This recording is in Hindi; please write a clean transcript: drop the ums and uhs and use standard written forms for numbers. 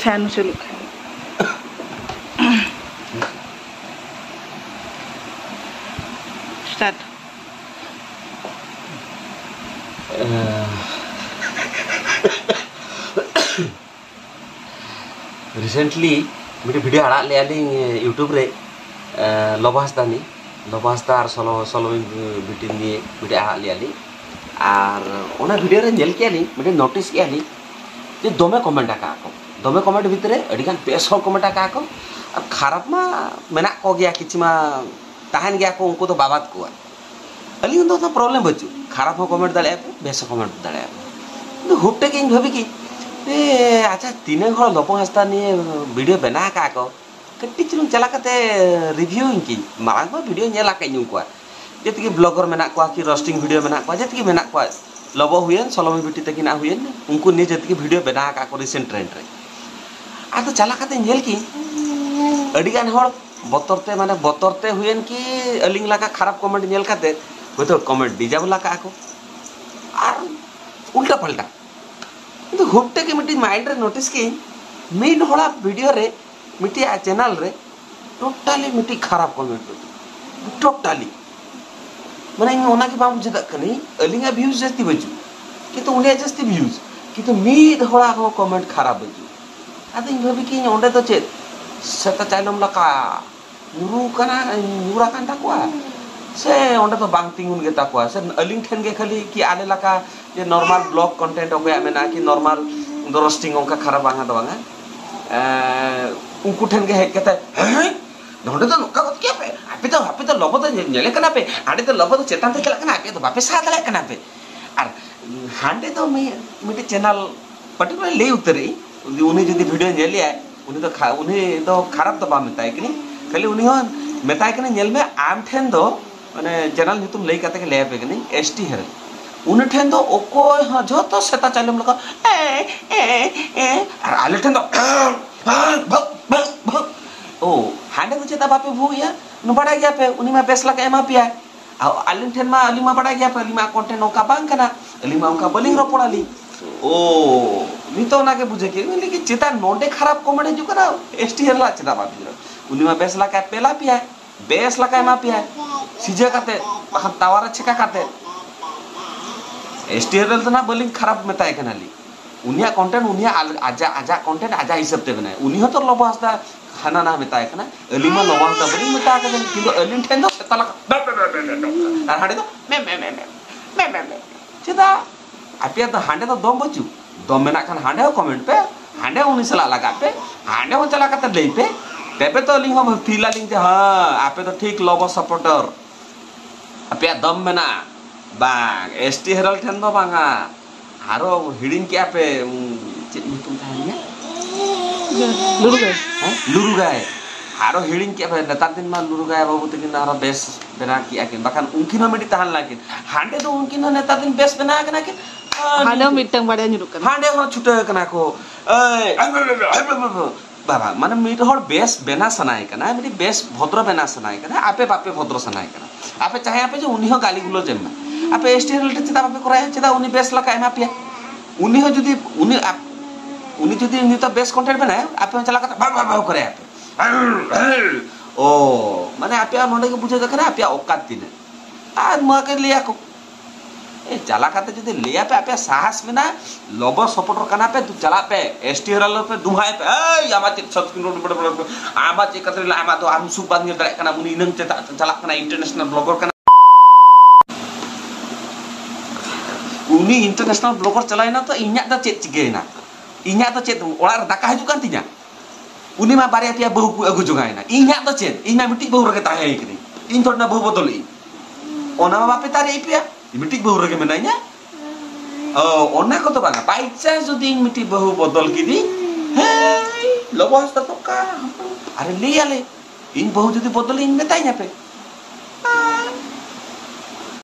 फैन चलू स्टार्ट रिसेंटली मिट्टी वीडियो आड़ा लिया यूट्यूब रे लबो हांसदा और सलो बिटी दिए वीडियो आड़ा लिया और ओना वीडियो रे नेल किया मिट्टी नोटिस किया जे दमे कमेंट आका को दमे कमेंट भीतर अडिगान बेस हो कमेंट आका को और खराब मा मेना को गया किछि मा ताहन गया को उनको तो बाबात को अली तो प्रॉब्लम बचु खराब हो कमेंट दाड़े बेस कमेंट दाड़े तो हुटे के भाबी कि ए अच्छा तीन घर लबो हांसदा निये वीडियो बना का को कट्टी चुन चला कते रिव्यू इनकी मांग को वीडियो नेला के नु को जेत की ब्लॉगर मेना को कि रोस्टिंग वीडियो मेना को जेत की मेना को लबो हुयन सलोमी बिटी तकिना हुयन उनको ने जेत की वीडियो बना का को रिसेंट ट्रेंड रे आ तो चला कते नेल की अडिगान हर बतरते हुयन कि अलिंग लाका खराब कमेंट नेल कते तो कमेंट डिजाबला का को और उल्टा पलटा तो हुटे के मिट्टी माइंड रे नोटिस की मेन होला वीडियो रे मिट्टी चैनल रे टोटली मिट्टी खराब कमेंट टोटली माने ओना के बाम जदा कनी अलिंगा व्यूज जस्ती बजु कि तो उन्हें जस्ती व्यूज कि तो मीद होला हो कमेंट खराब बजु आदि भाबी कि ओंडे तो चेत सता चाइलम लका नुरु कना नुरा कान ताकुआ से ओंडे तो बांग तिंगुन गे ताकुआ से अलिंग ठन गे खाली कि आले लका जे नॉर्मल ब्लॉग कंटेंट ओके मेना कि नॉर्मल रोस्टिंग ओंका खराब बांगा दो बांगा उनको ठन गे हेक कते नोंडे तो नोका कत के पे आपे तो लबो तो नेले कना पे आडे तो लबो तो चेतान ते चला कना आपे तो बापे सा दले कना पे और हांडे तो मिटे चैनल पर्टिकुलर ले उतरे उन्हें जदी वीडियो नेलिया उन्हें तो खराब तो बा मेताय कि खाली उन्हें हो मेताय कि नेल में आम ठेन दो माने चैनल नितुम लई काते के ले पे कि एसटी हेर उन ठेन दो ओको ह जो तो सेता चालम लगा ए और आले ठेन दो ओ हांडे तो चेता बापे भूया न बड़ा गया पे उनी मा बेस लगा एमा पिया आ आलिन ठेन मा अली मा बड़ा गया पे अली मा कंटेंट ओका बांग कना अली मा ओका बलिंग रो पड़ाली ओ नी तो ना के बुझे के लेकिन चेता नोंडे खराब कमेंट जो करा एसटी हेरला चेता बापे उनी मा बेस लगा पेला पिया बेस लगा एमा पिया सीजे काते बखन तावारा छिका काते एसटी हेरल तो ना बलिंग खराब मेताय कनाली उनिया कंटेंट उनिया आजा कंटेंट आजा हिसाब ते बनाए उनी हो तो लबो हांसदा खाना ना मेताय कना अली मा लबो हांसदा बलिंग मेता का किंतु अलिन ठेन दो सेता लगा और हांडे तो मे चेदा आपिया तो हांडे तो दम बचू दम मेना खान हांडे हो कमेंट पे हांडे उनी सला लगा पे हांडे हो चला कते लई पे तेबे तो अली हम फीला लिंग जे हां आपे तो ठीक लबो सपोर्टर आपिया दम मेना बांग एसटी हेरल ठेन दो बांगा हारो हिडिंग क्या पे तुम तानिया लुरुगाय हारो हिडिंग क्या पे नेता दिन मा लुरुगाय बाबू तकिन हारो बेस बना किया कि बखान उनकी न मिटी ताहन लागिन हांडे तो उनकी न नेता दिन बेस बना कना कि हांडे मिटंग बड़े नुरुक हांडे हो छुटे कना को बाबा माने मिट हर बेस बना सनाय कना मिटी बेस भद्र बना सनाय कना आपे बापे भद्र सनाय कना आपे चाहे आपे जो उनी हो गाली गुलो जेमा आपे एसटी रिलेटेड चेता बापे कराय चेता उनी बेस लका एमा पिया उनी हो जदी उनी जदी नि तो बेस कंटेंट बनाए आपे चला का भाव करे आपे ओ माने आपे नोंडे के बुझे देखरे आपे औकात दिन आ म के लिया को ए चला काते जदी लिया पे आपे साहस में ना लबो सपोर्टर कना पे तू चला पे एसटी रिलेटेड पे दुहाय पे ए आमा चित सब रोड बड़ आमा चे कतरे आमा तो आम सुख बांध दरे कना उनी नंग चेता चला कना इंटरनेशनल ब्लॉगर कना उनी इंटरनेशनल ब्लॉगर चलाइना तो इन्या तो चेत चिगेना इन्या तो चेत ओड़ा दाका हजु कान तिना उनी मा बारिया पिया बहु को अगु जोगाइना इन्या तो चेत इन्या मिटी बहु रगे ताहे इकनी इन थोड़ना बहु बदली ओना मा बापे तारे पिया मिटी बहु रगे मेनाइना ओ ओना को तो बागा बाई चांस जदी मिटी बहु बदल किदी हे लबो हस्ता तो का अरे ले आले इन बहु जदी बदल इन मेताइना पे